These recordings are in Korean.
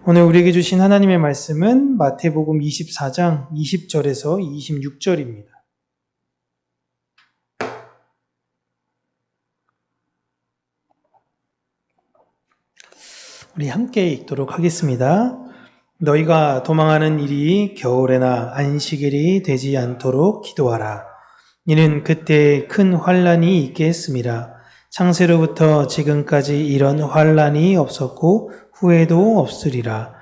오늘 우리에게 주신 하나님의 말씀은 마태복음 24장 20절에서 26절입니다. 우리 함께 읽도록 하겠습니다. 너희가 도망하는 일이 겨울에나 안식일이 되지 않도록 기도하라. 이는 그때 큰 환난이 있게 했음이라. 창세로부터 지금까지 이런 환난이 없었고 후에도 없으리라.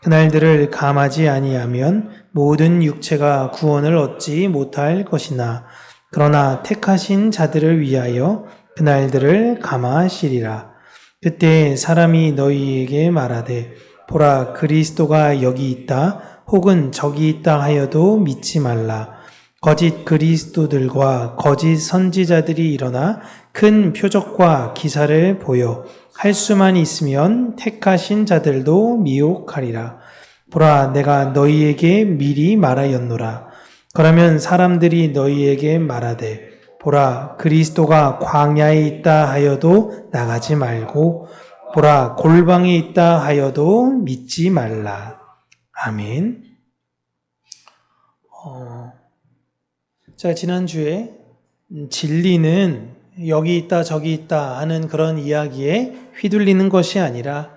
그날들을 감하지 아니하면 모든 육체가 구원을 얻지 못할 것이나 그러나 택하신 자들을 위하여 그날들을 감하시리라. 그때 사람이 너희에게 말하되 보라 그리스도가 여기 있다 혹은 저기 있다 하여도 믿지 말라. 거짓 그리스도들과 거짓 선지자들이 일어나 큰 표적과 기사를 보여 할 수만 있으면 택하신 자들도 미혹하리라. 보라 내가 너희에게 미리 말하였노라. 그러면 사람들이 너희에게 말하되 보라 그리스도가 광야에 있다 하여도 나가지 말고 보라 골방에 있다 하여도 믿지 말라. 아멘. 제가 지난주에 진리는 여기 있다 저기 있다 하는 그런 이야기에 휘둘리는 것이 아니라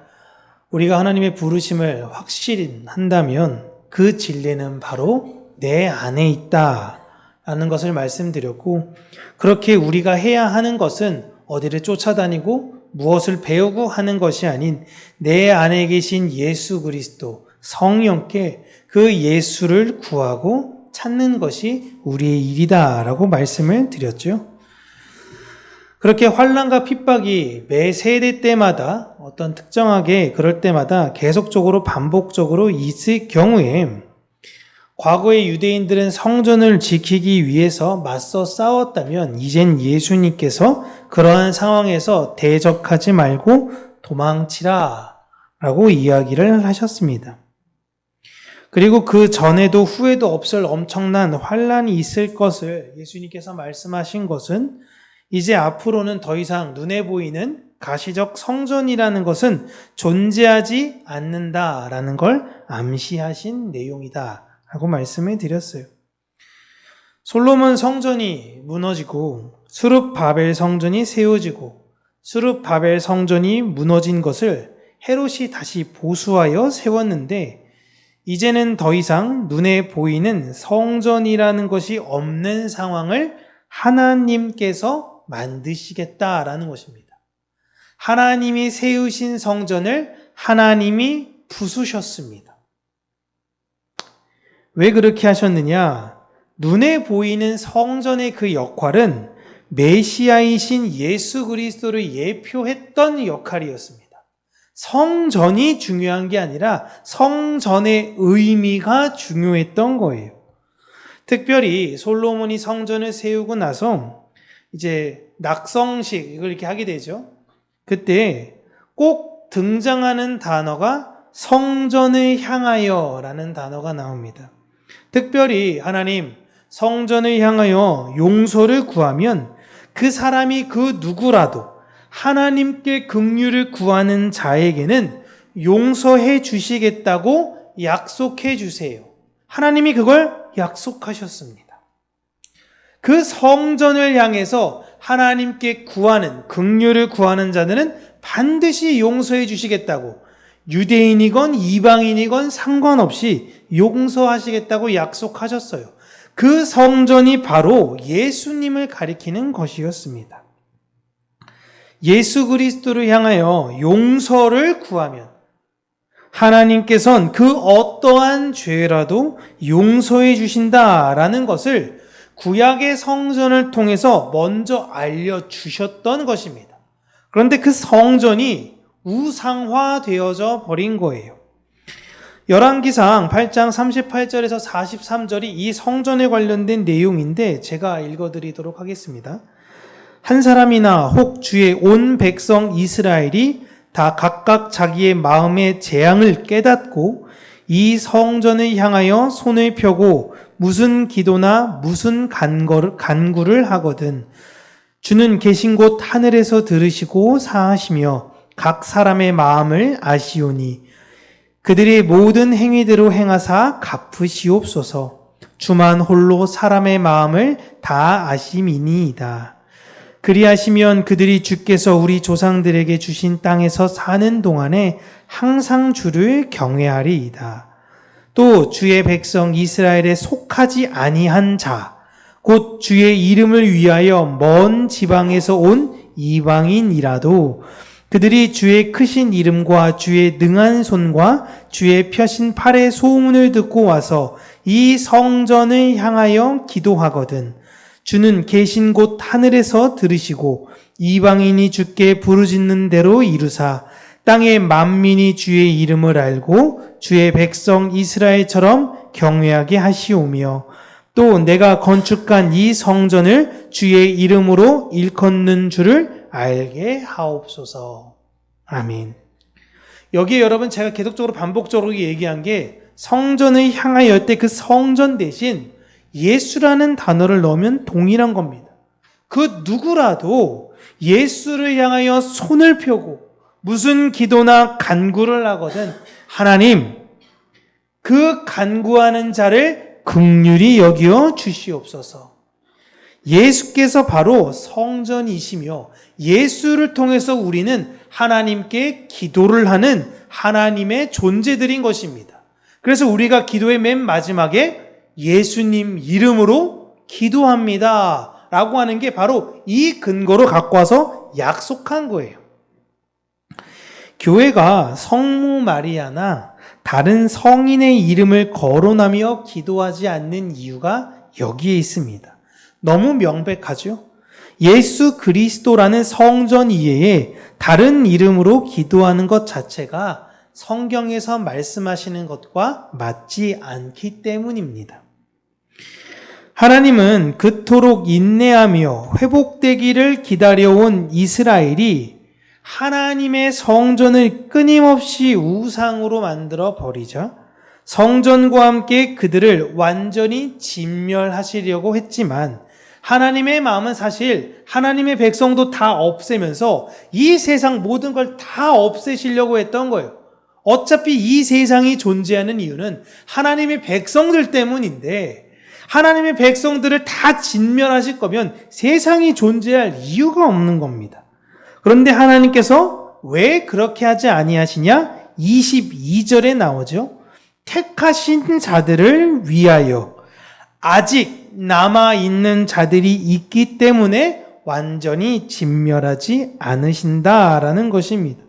우리가 하나님의 부르심을 확실히 한다면 그 진리는 바로 내 안에 있다 라는 것을 말씀드렸고, 그렇게 우리가 해야 하는 것은 어디를 쫓아다니고 무엇을 배우고 하는 것이 아닌 내 안에 계신 예수 그리스도 성령께 그 예수를 구하고 찾는 것이 우리의 일이다라고 말씀을 드렸죠. 그렇게 환난과 핍박이 매 세대 때마다 어떤 특정하게 그럴 때마다 계속적으로 반복적으로 있을 경우에 과거의 유대인들은 성전을 지키기 위해서 맞서 싸웠다면 이젠 예수님께서 그러한 상황에서 대적하지 말고 도망치라 라고 이야기를 하셨습니다. 그리고 그 전에도 후에도 없을 엄청난 환난이 있을 것을 예수님께서 말씀하신 것은 이제 앞으로는 더 이상 눈에 보이는 가시적 성전이라는 것은 존재하지 않는다라는 걸 암시하신 내용이다 라고 말씀을 드렸어요. 솔로몬 성전이 무너지고 수룹바벨 성전이 세워지고 수룹바벨 성전이 무너진 것을 헤롯이 다시 보수하여 세웠는데 이제는 더 이상 눈에 보이는 성전이라는 것이 없는 상황을 하나님께서 만드시겠다라는 것입니다. 하나님이 세우신 성전을 하나님이 부수셨습니다. 왜 그렇게 하셨느냐? 눈에 보이는 성전의 그 역할은 메시아이신 예수 그리스도를 예표했던 역할이었습니다. 성전이 중요한 게 아니라 성전의 의미가 중요했던 거예요. 특별히 솔로몬이 성전을 세우고 나서 이제 낙성식 이걸 이렇게 하게 되죠. 그때 꼭 등장하는 단어가 성전을 향하여 라는 단어가 나옵니다. 특별히 하나님 성전을 향하여 용서를 구하면 그 사람이 그 누구라도 하나님께 긍휼을 구하는 자에게는 용서해 주시겠다고 약속해 주세요. 하나님이 그걸 약속하셨습니다. 그 성전을 향해서 하나님께 구하는 긍휼을 구하는 자들은 반드시 용서해 주시겠다고 유대인이건 이방인이건 상관없이 용서하시겠다고 약속하셨어요. 그 성전이 바로 예수님을 가리키는 것이었습니다. 예수 그리스도를 향하여 용서를 구하면 하나님께서는 그 어떠한 죄라도 용서해 주신다라는 것을 구약의 성전을 통해서 먼저 알려주셨던 것입니다. 그런데 그 성전이 우상화되어져 버린 거예요. 열왕기상 8장 38절에서 43절이 이 성전에 관련된 내용인데 제가 읽어드리도록 하겠습니다. 한 사람이나 혹 주의 온 백성 이스라엘이 다 각각 자기의 마음의 재앙을 깨닫고 이 성전을 향하여 손을 펴고 무슨 기도나 무슨 간구를 하거든 주는 계신 곳 하늘에서 들으시고 사하시며 각 사람의 마음을 아시오니 그들의 모든 행위대로 행하사 갚으시옵소서. 주만 홀로 사람의 마음을 다 아심이니이다. 그리하시면 그들이 주께서 우리 조상들에게 주신 땅에서 사는 동안에 항상 주를 경외하리이다. 또 주의 백성 이스라엘에 속하지 아니한 자, 곧 주의 이름을 위하여 먼 지방에서 온 이방인이라도 그들이 주의 크신 이름과 주의 능한 손과 주의 펴신 팔의 소문을 듣고 와서 이 성전을 향하여 기도하거든 주는 계신 곳 하늘에서 들으시고 이방인이 주께 부르짖는 대로 이루사 땅의 만민이 주의 이름을 알고 주의 백성 이스라엘처럼 경외하게 하시오며 또 내가 건축한 이 성전을 주의 이름으로 일컫는 줄을 알게 하옵소서. 아멘. 여기에 여러분 제가 계속적으로 반복적으로 얘기한 게 성전을 향하여 때 그 성전 대신 예수라는 단어를 넣으면 동일한 겁니다. 그 누구라도 예수를 향하여 손을 펴고 무슨 기도나 간구를 하거든 하나님 그 간구하는 자를 긍휼히 여기어 주시옵소서. 예수께서 바로 성전이시며 예수를 통해서 우리는 하나님께 기도를 하는 하나님의 존재들인 것입니다. 그래서 우리가 기도의 맨 마지막에 예수님 이름으로 기도합니다 라고 하는 게 바로 이 근거로 갖고 와서 약속한 거예요. 교회가 성모 마리아나 다른 성인의 이름을 거론하며 기도하지 않는 이유가 여기에 있습니다. 너무 명백하죠? 예수 그리스도라는 성전 이외에 다른 이름으로 기도하는 것 자체가 성경에서 말씀하시는 것과 맞지 않기 때문입니다. 하나님은 그토록 인내하며 회복되기를 기다려온 이스라엘이 하나님의 성전을 끊임없이 우상으로 만들어 버리자 성전과 함께 그들을 완전히 진멸하시려고 했지만 하나님의 마음은 사실 하나님의 백성도 다 없애면서 이 세상 모든 걸 다 없애시려고 했던 거예요. 어차피 이 세상이 존재하는 이유는 하나님의 백성들 때문인데 하나님의 백성들을 다 진멸하실 거면 세상이 존재할 이유가 없는 겁니다. 그런데 하나님께서 왜 그렇게 하지 아니하시냐? 22절에 나오죠. 택하신 자들을 위하여 아직 남아있는 자들이 있기 때문에 완전히 진멸하지 않으신다라는 것입니다.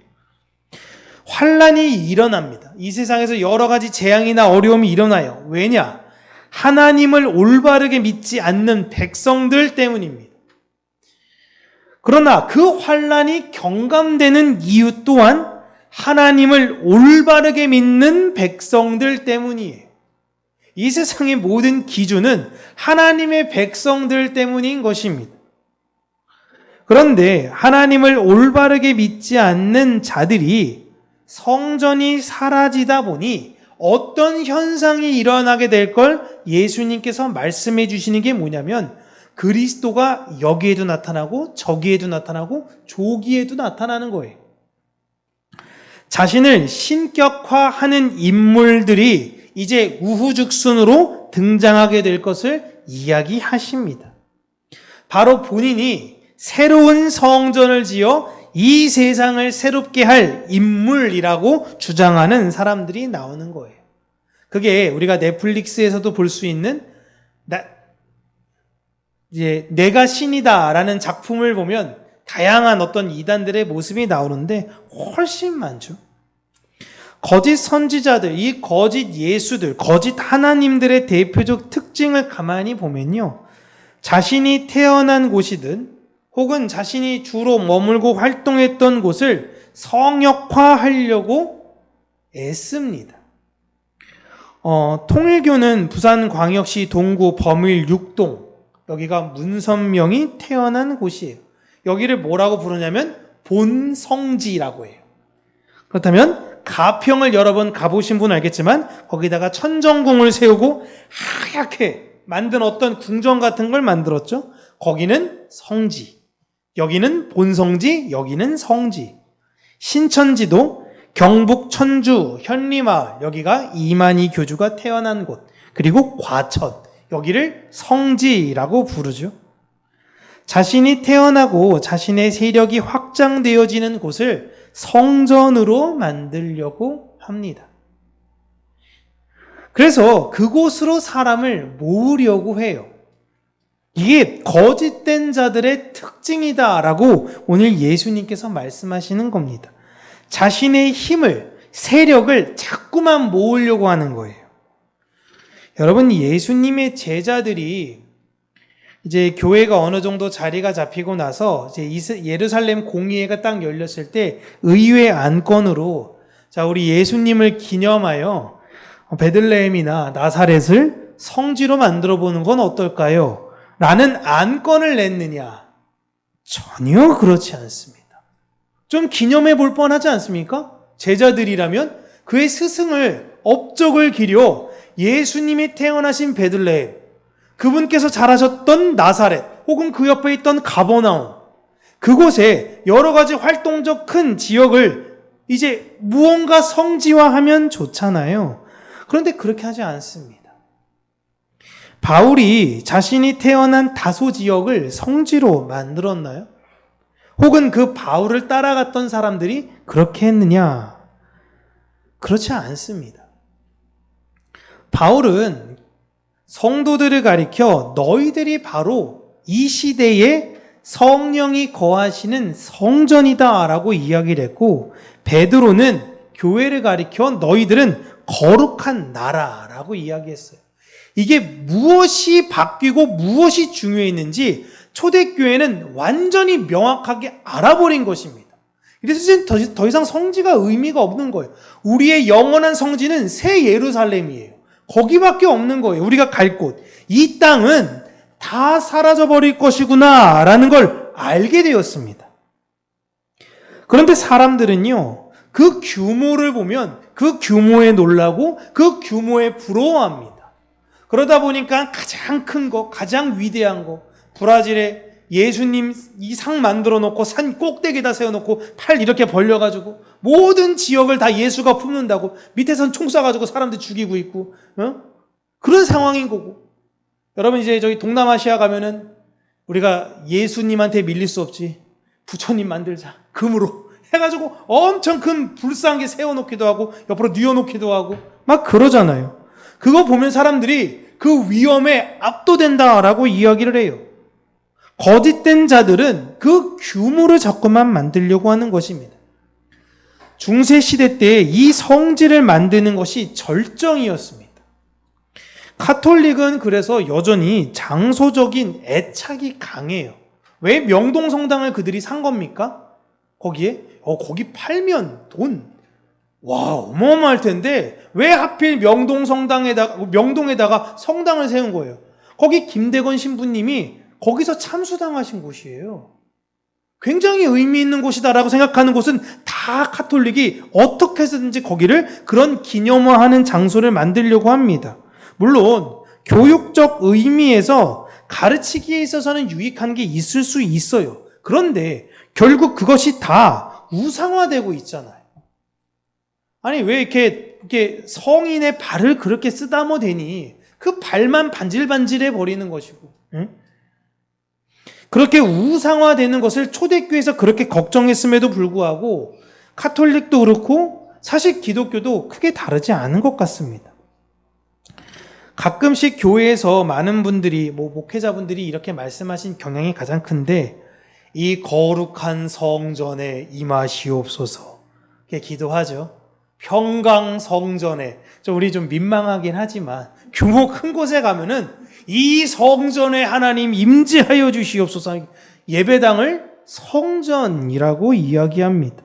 환란이 일어납니다. 이 세상에서 여러 가지 재앙이나 어려움이 일어나요. 왜냐? 하나님을 올바르게 믿지 않는 백성들 때문입니다. 그러나 그 환란이 경감되는 이유 또한 하나님을 올바르게 믿는 백성들 때문이에요. 이 세상의 모든 기준은 하나님의 백성들 때문인 것입니다. 그런데 하나님을 올바르게 믿지 않는 자들이 성전이 사라지다 보니 어떤 현상이 일어나게 될 걸 예수님께서 말씀해 주시는 게 뭐냐면 그리스도가 여기에도 나타나고 저기에도 나타나고 저기에도 나타나는 거예요. 자신을 신격화하는 인물들이 이제 우후죽순으로 등장하게 될 것을 이야기하십니다. 바로 본인이 새로운 성전을 지어 이 세상을 새롭게 할 인물이라고 주장하는 사람들이 나오는 거예요. 그게 우리가 넷플릭스에서도 볼 수 있는 이제 내가 신이다라는 작품을 보면 다양한 어떤 이단들의 모습이 나오는데 훨씬 많죠. 거짓 선지자들, 이 거짓 예수들, 거짓 하나님들의 대표적 특징을 가만히 보면요. 자신이 태어난 곳이든 혹은 자신이 주로 머물고 활동했던 곳을 성역화하려고 애씁니다. 통일교는 부산광역시 동구 범일 6동, 여기가 문선명이 태어난 곳이에요. 여기를 뭐라고 부르냐면 본성지라고 해요. 그렇다면 가평을 여러 번 가보신 분은 알겠지만 거기다가 천정궁을 세우고 하얗게 만든 어떤 궁전 같은 걸 만들었죠. 거기는 성지, 여기는 본성지, 여기는 성지. 신천지도 경북 천주 현리마을, 여기가 이만희 교주가 태어난 곳, 그리고 과천, 여기를 성지라고 부르죠. 자신이 태어나고 자신의 세력이 확장되어지는 곳을 성전으로 만들려고 합니다. 그래서 그곳으로 사람을 모으려고 해요. 이게 거짓된 자들의 특징이다라고 오늘 예수님께서 말씀하시는 겁니다. 자신의 힘을, 세력을 자꾸만 모으려고 하는 거예요. 여러분, 예수님의 제자들이 이제 교회가 어느 정도 자리가 잡히고 나서 이제 예루살렘 공의회가 딱 열렸을 때 의회 안건으로 자, 우리 예수님을 기념하여 베들레헴이나 나사렛을 성지로 만들어 보는 건 어떨까요? 라는 안건을 냈느냐? 전혀 그렇지 않습니다. 좀 기념해 볼 뻔하지 않습니까? 제자들이라면 그의 스승을, 업적을 기려 예수님이 태어나신 베들레헴, 그분께서 자라셨던 나사렛, 혹은 그 옆에 있던 가버나움, 그곳에 여러 가지 활동적 큰 지역을 이제 무언가 성지화하면 좋잖아요. 그런데 그렇게 하지 않습니다. 바울이 자신이 태어난 다소 지역을 성지로 만들었나요? 혹은 그 바울을 따라갔던 사람들이 그렇게 했느냐? 그렇지 않습니다. 바울은 성도들을 가리켜 너희들이 바로 이 시대에 성령이 거하시는 성전이다라고 이야기를 했고, 베드로는 교회를 가리켜 너희들은 거룩한 나라라고 이야기했어요. 이게 무엇이 바뀌고 무엇이 중요했는지 초대교회는 완전히 명확하게 알아버린 것입니다. 그래서 이제 더 이상 성지가 의미가 없는 거예요. 우리의 영원한 성지는 새 예루살렘이에요. 거기밖에 없는 거예요. 우리가 갈 곳. 이 땅은 다 사라져버릴 것이구나 라는 걸 알게 되었습니다. 그런데 사람들은요, 그 규모를 보면 그 규모에 놀라고 그 규모에 부러워합니다. 그러다 보니까 가장 큰 거, 가장 위대한 거, 브라질에 예수님 이 상 만들어 놓고 산 꼭대기에다 세워놓고 팔 이렇게 벌려가지고 모든 지역을 다 예수가 품는다고 밑에선 총 쏴가지고 사람들 죽이고 있고, 그런 상황인 거고. 여러분, 이제 저기 동남아시아 가면은 우리가 예수님한테 밀릴 수 없지, 부처님 만들자, 금으로 해가지고 엄청 큰 불쌍하게 세워놓기도 하고 옆으로 뉘어놓기도 하고 막 그러잖아요. 그거 보면 사람들이 그 위험에 압도된다라고 이야기를 해요. 거짓된 자들은 그 규모를 자꾸만 만들려고 하는 것입니다. 중세시대 때 이 성지를 만드는 것이 절정이었습니다. 카톨릭은 그래서 여전히 장소적인 애착이 강해요. 왜 명동성당을 그들이 산 겁니까? 거기에? 거기 팔면 돈, 와, 어마어마할 텐데 왜 하필 명동에다가 성당을 세운 거예요? 거기 김대건 신부님이 거기서 참수당하신 곳이에요. 굉장히 의미 있는 곳이다라고 생각하는 곳은 다 카톨릭이 어떻게 해서든지 거기를 그런 기념화하는 장소를 만들려고 합니다. 물론 교육적 의미에서 가르치기에 있어서는 유익한 게 있을 수 있어요. 그런데 결국 그것이 다 우상화되고 있잖아요. 아니, 왜 이렇게 성인의 발을 그렇게 쓰다모 대니 그 발만 반질반질해 버리는 것이고, 응? 그렇게 우상화되는 것을 초대교회에서 그렇게 걱정했음에도 불구하고 카톨릭도 그렇고 사실 기독교도 크게 다르지 않은 것 같습니다. 가끔씩 교회에서 많은 분들이, 목회자분들이 이렇게 말씀하신 경향이 가장 큰데, 이 거룩한 성전에 임하시옵소서, 이렇게 기도하죠. 평강 성전에, 우리 좀 민망하긴 하지만 규모 큰 곳에 가면은 이 성전에 하나님 임재하여 주시옵소서, 예배당을 성전이라고 이야기합니다.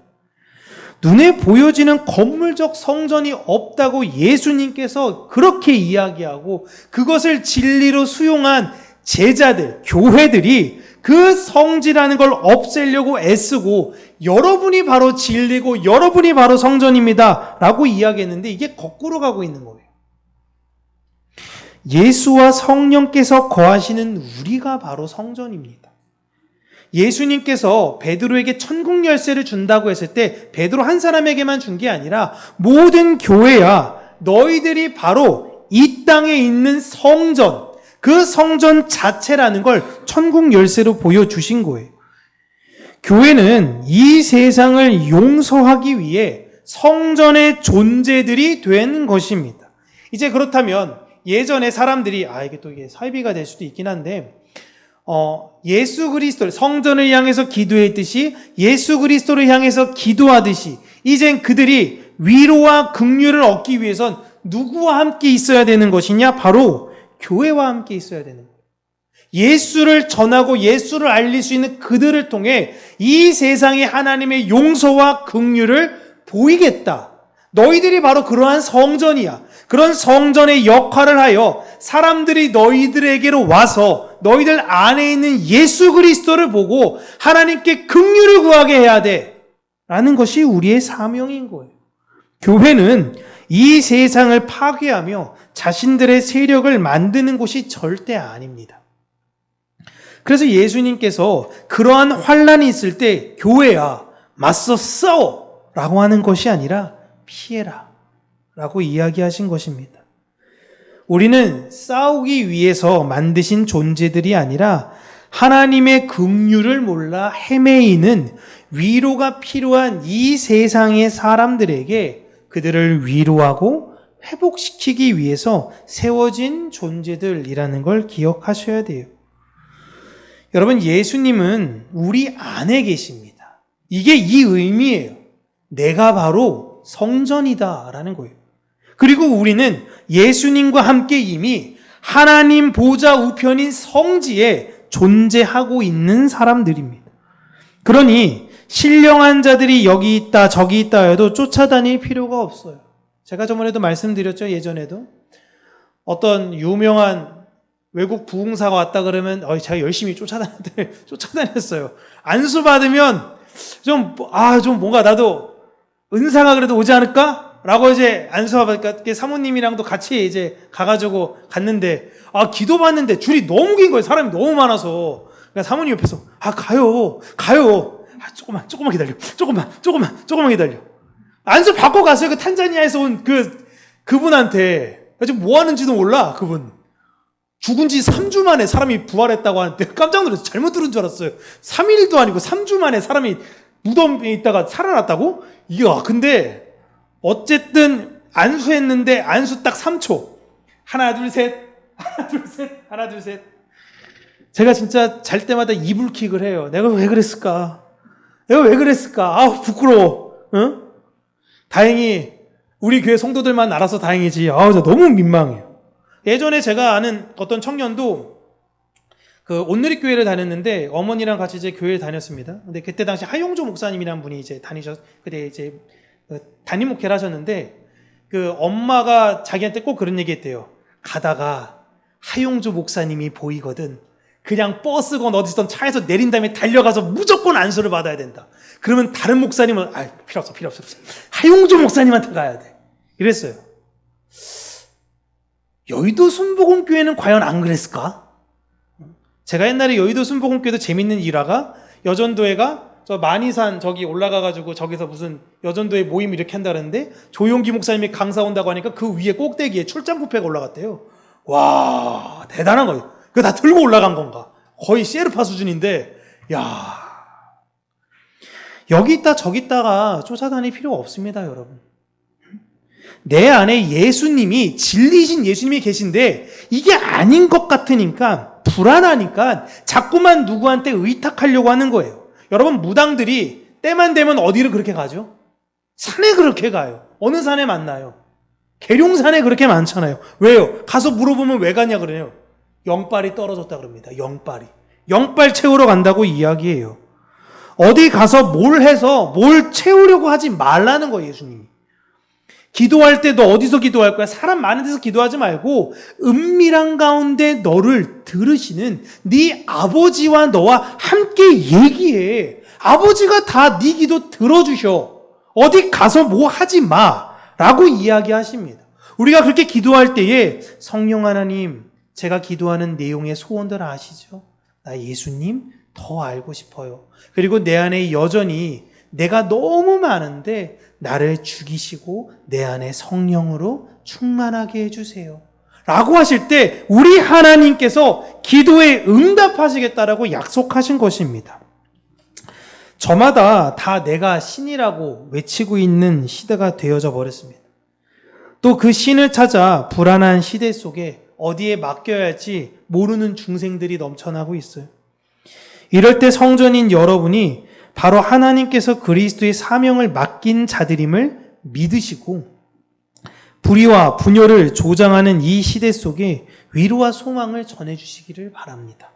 눈에 보여지는 건물적 성전이 없다고 예수님께서 그렇게 이야기하고 그것을 진리로 수용한 제자들, 교회들이 그 성지라는 걸 없애려고 애쓰고 여러분이 바로 진리고 여러분이 바로 성전입니다 라고 이야기했는데, 이게 거꾸로 가고 있는 거예요. 예수와 성령께서 거하시는 우리가 바로 성전입니다. 예수님께서 베드로에게 천국 열쇠를 준다고 했을 때 베드로 한 사람에게만 준 게 아니라 모든 교회야 너희들이 바로 이 땅에 있는 성전, 그 성전 자체라는 걸 천국 열쇠로 보여주신 거예요. 교회는 이 세상을 용서하기 위해 성전의 존재들이 된 것입니다. 이제 그렇다면 예전에 사람들이 이게 또 이게 사이비가 될 수도 있긴 한데 예수 그리스도를 성전을 향해서 기도했듯이 예수 그리스도를 향해서 기도하듯이 이젠 그들이 위로와 긍휼을 얻기 위해선 누구와 함께 있어야 되는 것이냐? 바로 교회와 함께 있어야 되는 거예요. 예수를 전하고 예수를 알릴 수 있는 그들을 통해 이 세상에 하나님의 용서와 긍휼을 보이겠다. 너희들이 바로 그러한 성전이야. 그런 성전의 역할을 하여 사람들이 너희들에게로 와서 너희들 안에 있는 예수 그리스도를 보고 하나님께 긍휼을 구하게 해야 돼. 라는 것이 우리의 사명인 거예요. 교회는 이 세상을 파괴하며 자신들의 세력을 만드는 곳이 절대 아닙니다. 그래서 예수님께서 그러한 환란이 있을 때 교회야 맞서 싸워 라고 하는 것이 아니라 피해라 라고 이야기하신 것입니다. 우리는 싸우기 위해서 만드신 존재들이 아니라 하나님의 긍휼을 몰라 헤매이는 위로가 필요한 이 세상의 사람들에게 그들을 위로하고 회복시키기 위해서 세워진 존재들이라는 걸 기억하셔야 돼요. 여러분, 예수님은 우리 안에 계십니다. 이게 이 의미예요. 내가 바로 성전이다라는 거예요. 그리고 우리는 예수님과 함께 이미 하나님 보좌 우편인 성지에 존재하고 있는 사람들입니다. 그러니 신령한 자들이 여기 있다 저기 있다 해도 쫓아다닐 필요가 없어요. 제가 저번에도 말씀드렸죠. 예전에도 어떤 유명한 외국 부흥사가 왔다 그러면 제가 열심히 쫓아다녔어요. 안수 받으면 좀 뭔가 나도 은사가 그래도 오지 않을까? 라고 이제 안수받으니까 사모님이랑도 같이 이제 가가지고 갔는데 기도 받는데 줄이 너무 긴 거예요. 사람이 너무 많아서. 그러니까 사모님 옆에서 가요. 조금만 기다려. 조금만 기다려. 안수 받고 갔어요. 그 탄자니아에서 온 그분한테. 지금 뭐 하는지도 몰라, 그분. 죽은 지 3주 만에 사람이 부활했다고 하는데 깜짝 놀라서 잘못 들은 줄 알았어요. 3일도 아니고 3주 만에 사람이 무덤에 있다가 살아났다고? 근데 어쨌든 안수했는데 안수 딱 3초. 하나, 둘, 셋. 제가 진짜 잘 때마다 이불킥을 해요. 내가 왜 그랬을까? 부끄러워. 응? 다행히 우리 교회 성도들만 알아서 다행이지. 저 너무 민망해요. 예전에 제가 아는 어떤 청년도 온누리 교회를 다녔는데 어머니랑 같이 이제 교회를 다녔습니다. 근데 그때 당시 하용조 목사님이라는 분이 이제 그때 이제 담임 목회를 하셨는데 엄마가 자기한테 꼭 그런 얘기했대요. 가다가 하용조 목사님이 보이거든. 그냥 버스건 어디선 차에서 내린 다음에 달려가서 무조건 안수를 받아야 된다. 그러면 다른 목사님은 필요 없어. 하용조 목사님한테 가야 돼. 이랬어요. 여의도 순복음교회는 과연 안 그랬을까? 제가 옛날에 여의도 순복음교회도 재밌는 일화가 여전도회가 저 만이산 저기 올라가가지고 저기서 무슨 여전도회 모임 이렇게 한다 그러는데 조용기 목사님이 강사 온다고 하니까 그 위에 꼭대기에 출장 뷔페가 올라갔대요. 와, 대단한 거예요. 그거 다 들고 올라간 건가? 거의 시에르파 수준인데, 여기 있다 저기 있다가 쫓아다닐 필요가 없습니다, 여러분. 내 안에 예수님이 진리신 예수님이 계신데 이게 아닌 것 같으니까 불안하니까 자꾸만 누구한테 의탁하려고 하는 거예요. 여러분, 무당들이 때만 되면 어디를 그렇게 가죠? 산에 그렇게 가요. 어느 산에 만나요? 계룡산에 그렇게 많잖아요. 왜요? 가서 물어보면 왜 가냐 그래요. 영빨이 떨어졌다 그럽니다. 영빨 채우러 간다고 이야기해요. 어디 가서 뭘 해서 뭘 채우려고 하지 말라는 거예요, 예수님이. 기도할 때 너 어디서 기도할 거야? 사람 많은 데서 기도하지 말고 은밀한 가운데 너를 들으시는 네 아버지와 너와 함께 얘기해. 아버지가 다 네 기도 들어주셔. 어디 가서 뭐 하지 마 라고 이야기하십니다. 우리가 그렇게 기도할 때에 성령 하나님, 제가 기도하는 내용의 소원들 아시죠? 나 예수님 더 알고 싶어요. 그리고 내 안에 여전히 내가 너무 많은데 나를 죽이시고 내 안에 성령으로 충만하게 해주세요. 라고 하실 때 우리 하나님께서 기도에 응답하시겠다라고 약속하신 것입니다. 저마다 다 내가 신이라고 외치고 있는 시대가 되어져 버렸습니다. 또 그 신을 찾아 불안한 시대 속에 어디에 맡겨야 할지 모르는 중생들이 넘쳐나고 있어요. 이럴 때 성전인 여러분이 바로 하나님께서 그리스도의 사명을 맡긴 자들임을 믿으시고 불의와 분열을 조장하는 이 시대 속에 위로와 소망을 전해주시기를 바랍니다.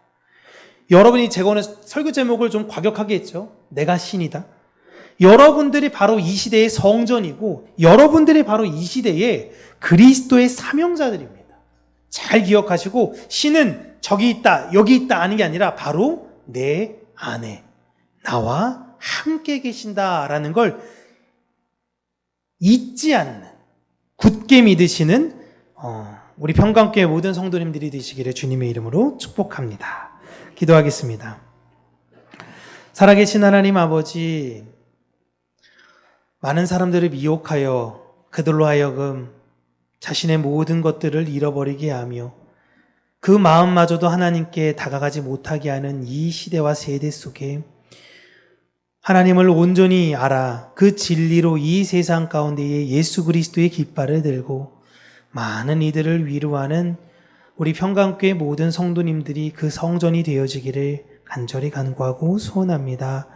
여러분이 제가 설교 제목을 좀 과격하게 했죠. 내가 신이다. 여러분들이 바로 이 시대의 성전이고 여러분들이 바로 이 시대의 그리스도의 사명자들입니다. 잘 기억하시고 신은 저기 있다 여기 있다 하는 게 아니라 바로 내 안에 나와 함께 계신다라는 걸 잊지 않는 굳게 믿으시는 우리 평강교회 모든 성도님들이 되시기를 주님의 이름으로 축복합니다. 기도하겠습니다. 살아계신 하나님 아버지, 많은 사람들을 미혹하여 그들로 하여금 자신의 모든 것들을 잃어버리게 하며 그 마음마저도 하나님께 다가가지 못하게 하는 이 시대와 세대 속에 하나님을 온전히 알아 그 진리로 이 세상 가운데에 예수 그리스도의 깃발을 들고 많은 이들을 위로하는 우리 평강교회 모든 성도님들이 그 성전이 되어지기를 간절히 간구하고 소원합니다.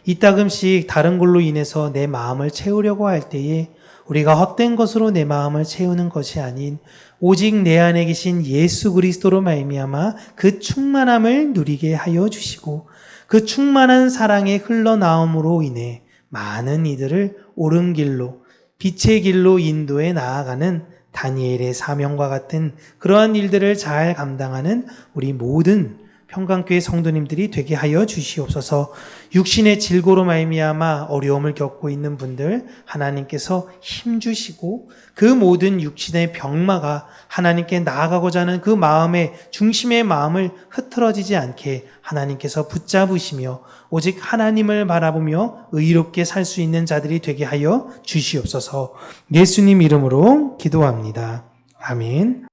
이따금씩 다른 걸로 인해서 내 마음을 채우려고 할 때에 우리가 헛된 것으로 내 마음을 채우는 것이 아닌 오직 내 안에 계신 예수 그리스도로 말미암아 그 충만함을 누리게 하여 주시고 그 충만한 사랑의 흘러나옴으로 인해 많은 이들을 옳은 길로 빛의 길로 인도해 나아가는 다니엘의 사명과 같은 그러한 일들을 잘 감당하는 우리 모든 평강교회 성도님들이 되게 하여 주시옵소서. 육신의 질고로 말미암아 어려움을 겪고 있는 분들 하나님께서 힘주시고 그 모든 육신의 병마가 하나님께 나아가고자 하는 그 마음의 중심의 마음을 흐트러지지 않게 하나님께서 붙잡으시며 오직 하나님을 바라보며 의롭게 살 수 있는 자들이 되게 하여 주시옵소서. 예수님 이름으로 기도합니다. 아멘.